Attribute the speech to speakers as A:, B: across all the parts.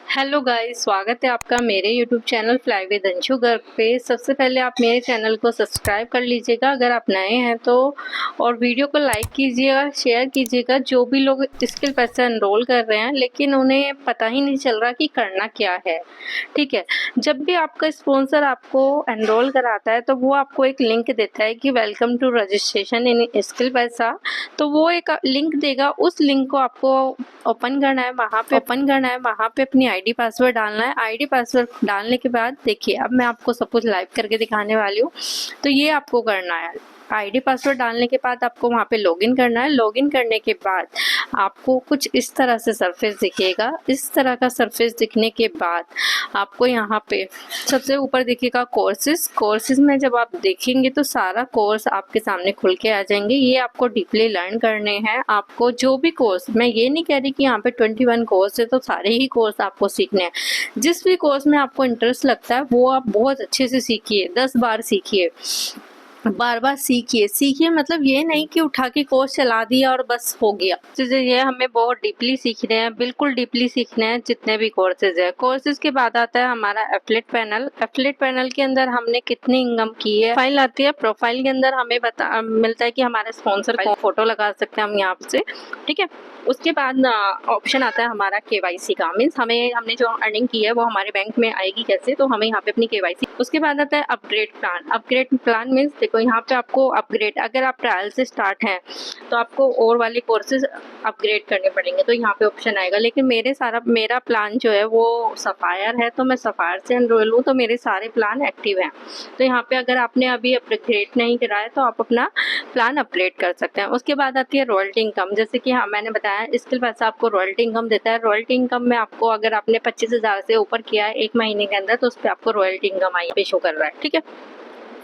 A: Hello guys, स्वागत है आपका मेरे YouTube channel fly with Anshu Garg पे। सबसे पहले आप मेरे चैनल को सब्सक्राइब कर लीजिएगा अगर आप नए हैं तो, और वीडियो को लाइक कीजिएगा, शेयर कीजिएगा। जो भी लोग स्किल पैसा एनरोल कर रहे हैं लेकिन उन्हें पता ही नहीं चल रहा कि करना क्या है, ठीक है। जब भी आपका स्पॉन्सर आपको एनरोल कराता है तो वो आपको एक लिंक देता है कि welcome to registration in Skill Paisa. तो वो एक लिंक देगा, उस लिंक को आपको ओपन करना है। वहाँ पे अपनी आईडी पासवर्ड डालना है। आईडी पासवर्ड डालने के बाद देखिए, अब मैं आपको सब कुछ लाइव करके दिखाने वाली हूँ। तो ये आपको करना है, आईडी पासवर्ड डालने के बाद आपको वहाँ पे लॉगिन करना है। लॉगिन करने के बाद आपको कुछ इस तरह से सरफेस दिखेगा। इस तरह का सरफेस दिखने के बाद आपको यहाँ पे सबसे ऊपर दिखेगा कोर्सेज में जब आप देखेंगे तो सारा कोर्स आपके सामने खुल के आ जाएंगे। ये आपको डीपली लर्न करने हैं। आपको जो भी कोर्स, मैं ये नहीं कह रही कि यहाँ पे 21 कोर्स है तो सारे ही कोर्स आपको सीखने हैं। जिस भी कोर्स में आपको इंटरेस्ट लगता है वो आप बहुत अच्छे से सीखिए, 10 बार सीखिए, बार बार सीखिए। मतलब ये नहीं कि उठा के कोर्स चला दिया और बस हो गया। चीजें ये हमें बहुत डीपली सीखने हैं, बिल्कुल डीपली सीखने हैं जितने भी कोर्सेज है। कोर्सेज के बाद आता है हमारा एफिलिएट पैनल। एफिलिएट पैनल के अंदर हमने कितनी इनकम की है, फाइल आती है। प्रोफाइल के अंदर हमें मिलता है कि हमारे स्पॉन्सर को फोटो लगा सकते हैं हम यहाँ से, ठीक है। उसके बाद ऑप्शन आता है हमारा केवाईसी का, मीन्स हमने जो अर्निंग की है वो हमारे बैंक में आएगी कैसे, तो हमें यहाँ पे अपनी केवाईसी। उसके बाद आता है upgrade plan. Upgrade plan means देखो, यहाँ पे आपको अपग्रेड, अगर आप ट्रायल से स्टार्ट हैं तो आपको और वाले कोर्सेज अपग्रेड करने पड़ेंगे, तो यहाँ पे ऑप्शन आएगा। लेकिन मेरा प्लान जो है वो सफायर है, तो मैं सफायर से एनरोल हूँ, तो मेरे सारे प्लान एक्टिव हैं। तो यहाँ पे अगर आपने अभी अपग्रेड नहीं करा है तो आप अपना प्लान अपग्रेड कर सकते हैं। उसके बाद आती है रॉयल्टी इनकम। जैसे कि हाँ, मैंने बताया स्किल पैसा आपको रॉयल्टी इनकम देता है। रॉयल्टी इनकम में आपको, अगर आपने 25,000 से ऊपर किया है एक महीने के अंदर, तो उस पर आपको रॉयल्टी इनकम आई पे शो कर रहा है, ठीक है।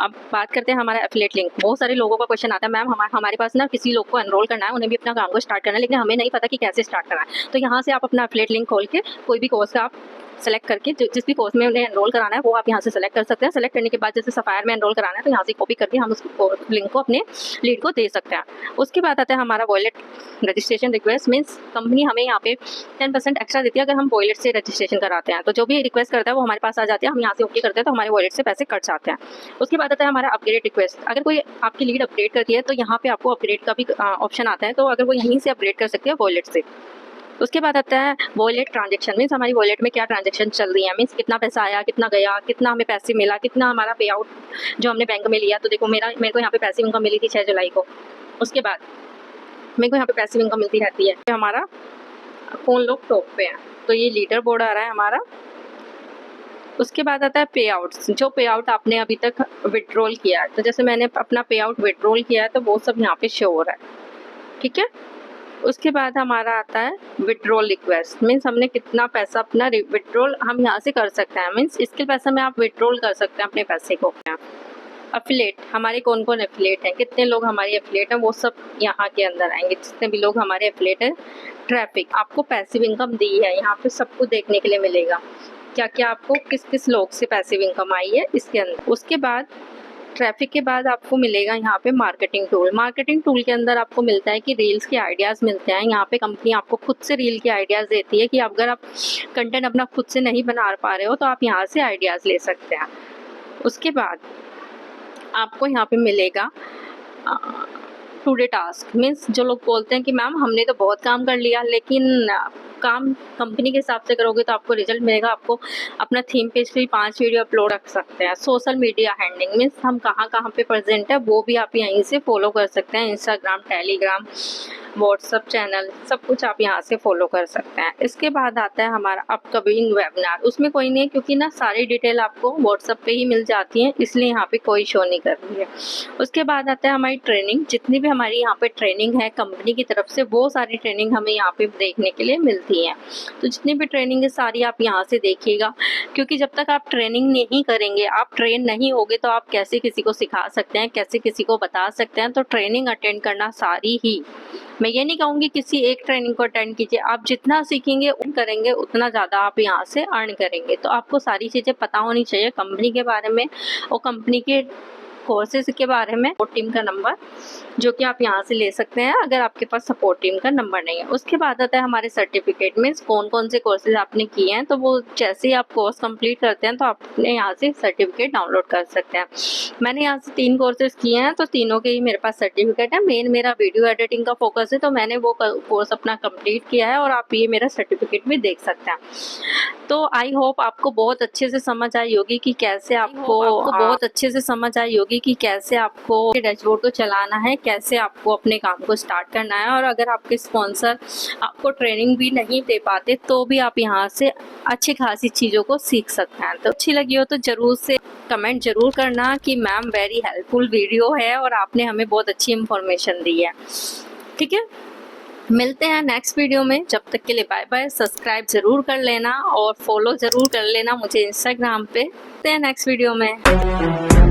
A: अब बात करते हैं हमारा एफिलिएट लिंक। बहुत सारे लोगों का क्वेश्चन आता है, मैम हमारे पास ना किसी लोग को एनरोल करना है, उन्हें भी अपना काम को स्टार्ट करना है, लेकिन हमें नहीं पता कि कैसे स्टार्ट करना है। तो यहाँ से आप अपना एफिलिएट लिंक खोल के कोई भी कोर्स का आप सेलेक्ट करके, जिस भी कोर्स में उन्हें एनरोल कराना है वो आप यहाँ से सेलेक्ट कर सकते हैं। सेलेक्ट करने के बाद जैसे सफायर में एनरोल कराना है तो यहाँ से कॉपी करके हम उस लिंक को अपने लीड को दे सकते हैं। उसके बाद आता है हमारा wallet registration request. Means company हमें यहाँ पे 10% एक्स्ट्रा देती है अगर हम वॉलेट से रजिस्ट्रेशन कराते हैं। तो जो भी रिक्वेस्ट करता है वो हमारे पास आ जाते हैं, हम यहाँ से ओके करते हैं तो हमारे वॉलेट से पैसे कट जाते हैं। उसके बाद आता है हमारा अपग्रेड रिक्वेस्ट। अगर कोई आपकी लीड अपग्रेड करती है तो यहाँ पे आपको अपग्रेड का भी ऑप्शन आता है, तो अगर वो यहीं से अपग्रेड कर सकती है वॉलेट से। उसके बाद आता है वॉलेट ट्रांजेक्शन। मीन्स हमारी वॉलेट में क्या ट्रांजेक्शन चल रही है, मीन्स कितना पैसा आया, कितना गया, कितना हमें पैसे मिला, कितना हमारा पे आउट जो हमने बैंक में लिया। तो देखो मेरे को यहाँ पे पैसिव इनकम मिली थी 6 जुलाई को। उसके बाद मेरे को यहाँ पे पैसिव इनकम मिलती रहती है। हमारा कौन लोग टॉप पे हैं, तो ये लीडर बोर्ड आ रहा है हमारा। उसके बाद आता है पे आउट्स। जो पे आउट आपने अभी तक विड्रॉल किया है, तो जैसे मैंने अपना पे आउट विड्रॉल किया है तो वो सब यहाँ पे शो हो रहा है, ठीक है। उसके बाद हमारा आता है विड्रॉल रिक्वेस्ट। मीन्स हमने कितना पैसा अपना विड्रॉल हम यहाँ से कर सकते हैं। मीन्स स्किल पैसा में आप विड्रॉल कर सकते हैं अपने पैसे को। एफिलिएट, हमारे कौन कौन एफिलिएट हैं, कितने लोग हमारे एफिलिएट हैं, वो सब यहाँ के अंदर आएंगे, जितने भी लोग हमारे एफिलिएट हैं। ट्रैफिक, आपको पैसिव इनकम दी है, यहाँ पे सबको देखने के लिए मिलेगा क्या क्या आपको किस किस लोग से पैसिव इनकम आई है इसके अंदर। उसके बाद ट्रैफिक के बाद आपको मिलेगा यहाँ पे मार्केटिंग टूल। मार्केटिंग टूल के अंदर आपको मिलता है कि रील्स के आइडियाज़ मिलते हैं। यहाँ पे कंपनी आपको खुद से रील के आइडियाज़ देती है कि अगर आप कंटेंट अपना खुद से नहीं बना पा रहे हो तो आप यहाँ से आइडियाज़ ले सकते हैं। उसके बाद आपको यहाँ पे मिलेगा टुडे टास्क। मीन्स जो लोग बोलते हैं कि मैम हमने तो बहुत काम कर लिया, लेकिन काम कंपनी के हिसाब से करोगे तो आपको रिजल्ट मिलेगा। आपको अपना थीम पेज पे 5 वीडियो अपलोड रख सकते हैं। सोशल मीडिया हैंडलिंग, मीन्स हम कहाँ कहाँ पे प्रेजेंट है वो भी आप यहीं से फॉलो कर सकते हैं। इंस्टाग्राम, टेलीग्राम, व्हाट्सअप चैनल, सब कुछ आप यहाँ से फॉलो कर सकते हैं। इसके बाद आता है हमारा अपकमिंग वेबिनार। उसमें कोई नहीं है क्योंकि ना सारी डिटेल आपको व्हाट्सअप पे ही मिल जाती है, इसलिए यहाँ पे कोई शो नहीं कर रही है। उसके बाद आता है हमारी ट्रेनिंग। जितनी भी हमारी यहाँ पे ट्रेनिंग है कंपनी की तरफ से, वो सारी ट्रेनिंग हमें यहाँ पे देखने के लिए मिलती है। तो जितनी भी ट्रेनिंग है सारी आप यहाँ से देखिएगा, क्योंकि जब तक आप ट्रेनिंग नहीं करेंगे, आप ट्रेन नहीं होगे, तो आप कैसे किसी को सिखा सकते हैं, कैसे किसी को बता सकते हैं। तो ट्रेनिंग अटेंड करना सारी ही, मैं ये नहीं कहूँगी किसी एक ट्रेनिंग को अटेंड कीजिए। आप जितना सीखेंगे करेंगे उतना ज़्यादा आप यहाँ से अर्न करेंगे। तो आपको सारी चीज़ें पता होनी चाहिए कंपनी के बारे में और कंपनी के कोर्सेज के बारे में, सपोर्ट टीम का नंबर जो कि आप यहाँ से ले सकते हैं अगर आपके पास सपोर्ट टीम का नंबर नहीं है। उसके बाद आता है हमारे सर्टिफिकेट में कौन कौन से कोर्सेज आपने किए हैं, तो वो जैसे ही आप कोर्स कंप्लीट करते हैं तो आप अपने यहाँ से सर्टिफिकेट डाउनलोड कर सकते हैं। मैंने यहाँ से 3 कोर्सेज किए हैं, तो तीनों के ही मेरे पास सर्टिफिकेट है। मेन मेरा वीडियो एडिटिंग का फोकस है, तो मैंने वो कोर्स अपना कंप्लीट किया है और आप ये मेरा सर्टिफिकेट भी देख सकते हैं। तो आई होप आपको बहुत अच्छे से समझ आई होगी कि कैसे आपको डैशबोर्ड को चलाना है, कैसे आपको अपने काम को स्टार्ट करना है। और अगर आपके स्पॉन्सर आपको ट्रेनिंग भी नहीं दे पाते तो भी आप यहाँ से अच्छी खासी चीज़ों को सीख सकते हैं। तो अच्छी लगी हो तो ज़रूर से कमेंट ज़रूर करना कि मैम वेरी हेल्पफुल वीडियो है और आपने हमें बहुत अच्छी इंफॉर्मेशन दी है। ठीक है, मिलते हैं नेक्स्ट वीडियो में। जब तक के लिए बाय बाय। सब्सक्राइब ज़रूर कर लेना और फॉलो ज़रूर कर लेना मुझे इंस्टाग्राम पे। मिलते हैं नेक्स्ट वीडियो में।